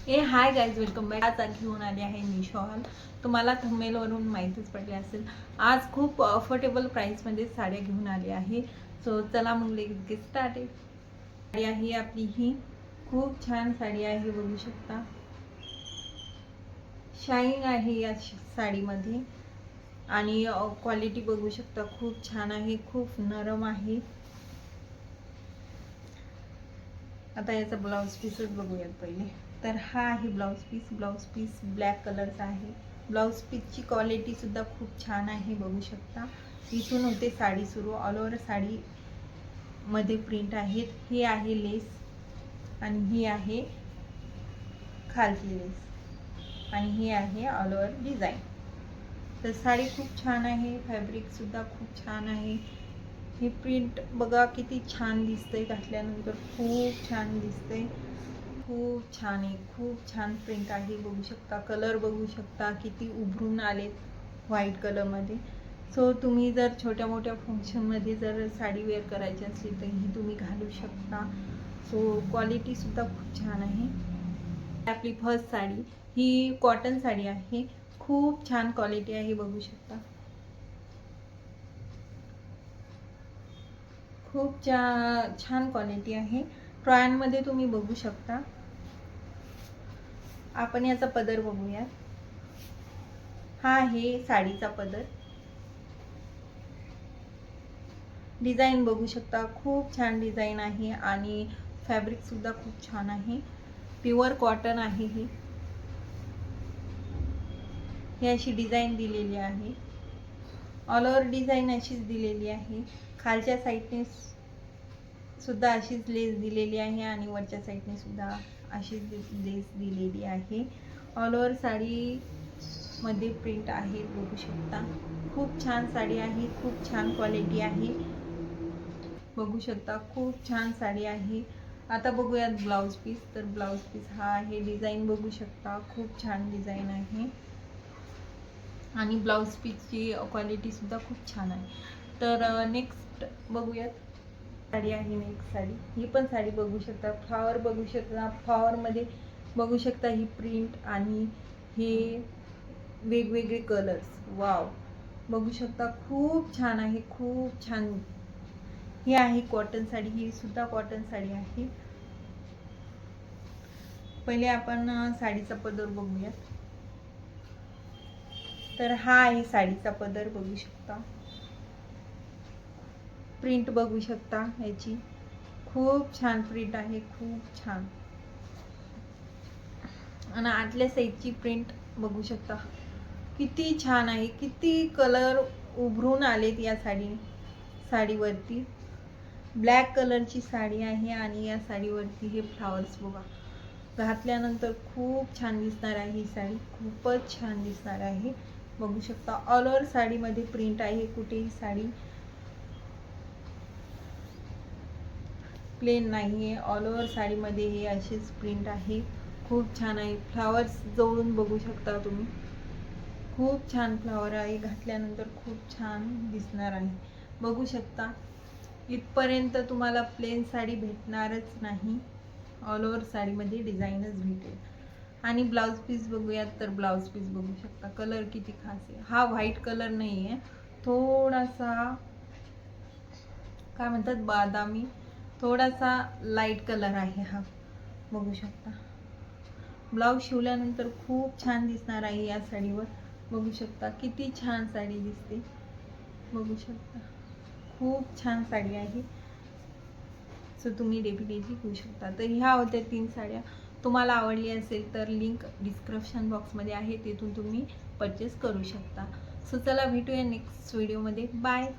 Hi guys, welcome back. आज घेऊन आली आहे मिशो हॉल। तुम्हाला थंबनेलवरून माहितीच पडली असेल, आज खूप अफोर्डेबल प्राईसमध्ये साड्या घेऊन आली आहे। सो चला मग लेट्स गेट स्टार्टेड। साडी आहे आपली ही खूप छान साडी आहे, बघू शकता। शाईन आहे या साडीमध्ये आणि क्वालिटी बघू शकता, खूप छान आहे, खूप नरम आहे। आता याचा ब्लाउज पीसच बघूयात पहिले। तर हा आहे ब्लाउज पीस ब्लॅक कलरचा आहे। ब्लाउज पीसची क्वालिटी सुद्धा खूप छान आहे, बघू शकता। इथून होते साडी सुरू, ऑल ओव्हर साडी मध्ये प्रिंट आहेत। ही आहे लेस आणि ही आहे खालची लेस आणि ही आहे ऑल ओव्हर डिझाईन। तर साडी खूप छान आहे, फॅब्रिक सुद्धा खूप छान आहे। ही प्रिंट बघा किती छान दिसते, घातल्यानंतर खूप छान दिसते, खूप छान आहे, खूप छान प्रिंट आहे, बघू शकता। कलर बघू शकता किती उभरून आलेत व्हाईट कलरमध्ये। सो तुम्ही जर छोट्या मोठ्या फंक्शनमध्ये जर साडी वेअर करायची असेल तर ही तुम्ही घालू शकता। सो क्वालिटी सुद्धा खूप छान आहे। आपली फर्स्ट साडी ही कॉटन साडी आहे, खूप छान क्वालिटी आहे, बघू शकता। खूप छान क्वालिटी आहे। ट्रायनमध्ये तुम्ही बघू शकता। आपण याचा पदर बघूया। हा आहे साडीचा पदर। डिझाईन बघू शकता, खूप छान डिझाईन आहे आणि फॅब्रिक सुद्धा खूप छान आहे। प्युअर कॉटन आहे ही अशी डिझाईन दिलेली आहे। ऑल ओव्हर डिझाईन अशीच दिलेली आहे। खालच्या साईडने सुद्धा अशीच लेस दिलेली आहे आणि वरच्या साईडने सुद्धा अशीच लेस दिलेली आहे। ऑल ओव्हर साडी मध्ये प्रिंट आहे, बघू शकता। खूप छान साडी आहे, खूप छान क्वालिटी आहे, बघू शकता। खूप छान साडी आहे। आता बघूयात ब्लाउज पीस। तर ब्लाउज पीस हा आहे, डिझाईन बघू शकता, खूप छान डिझाईन आहे आणि ब्लाउज पीसची क्वालिटी सुद्धा खूप छान आहे। तर नेक्स्ट बघूयात साडी आहे। नेक्स्ट साडी, ही पण साडी बघू शकता, फ्लावर बघू शकता, फ्लावर मध्ये बघू शकता ही प्रिंट आणि हे वेगवेगळे कलर्स, वाव, बघू शकता, खूप छान आहे, खूप छान। ही आहे कॉटन साडी, ही सुद्धा कॉटन साडी आहे। पहिले आपण साडीचा पदर बघूया। तर हा आहे साडीचा पदर, बघू शकता। प्रिंट बघू शकता याची, खूप छान प्रिंट आहे, खूप छान। आणि आतल्या साईडची प्रिंट बघू शकता, किती छान आहे, किती कलर उभरून आलेत या साडीवरती। ब्लॅक कलरची साडी आहे आणि या साडीवरती हे फ्लावर्स बघा, घातल्यानंतर खूप छान दिसणार आहे। ही साडी खूपच छान दिसणार आहे, बघू शकता। ऑल ओव्हर साडीमध्ये प्रिंट आहे, कुठेही साडी प्लेन नाहीये। ऑल ओव्हर साडीमध्ये हे अशीच प्रिंट आहे, खूप छान आहे। फ्लावर्स जवळून बघू शकता तुम्ही, खूप छान फ्लावर आहे, घातल्यानंतर खूप छान दिसणार आहे, बघू शकता। इथपर्यंत तुम्हाला प्लेन साडी भेटणारच नाही, ऑल ओव्हर साडीमध्ये डिझाईनच भेटेल। आणि ब्लाउज पीस बघूयात। तर ब्लाउज पीस बघू शकता, कलर किती खास आहे। हा व्हाईट कलर नाही आहे, थोडासा काय म्हणतात बदामी, थोडासा लाईट कलर आहे हा, बघू शकता। ब्लाउज शिवल्यानंतर खूप छान दिसणार आहे या साडीवर, बघू शकता किती छान साडी दिसते, बघू शकता। खूप छान साडी आहे, सो तुम्ही डेफिनेटली घेऊ शकता। तर ह्या होत्या 3 साड्या। तुम्हाला आवडली असेल तर लिंक डिस्क्रिप्शन बॉक्समध्ये आहे, तिथून तुम्ही परचेस करू शकता। सो चला भेटूया नेक्स्ट व्हिडिओमध्ये, बाय।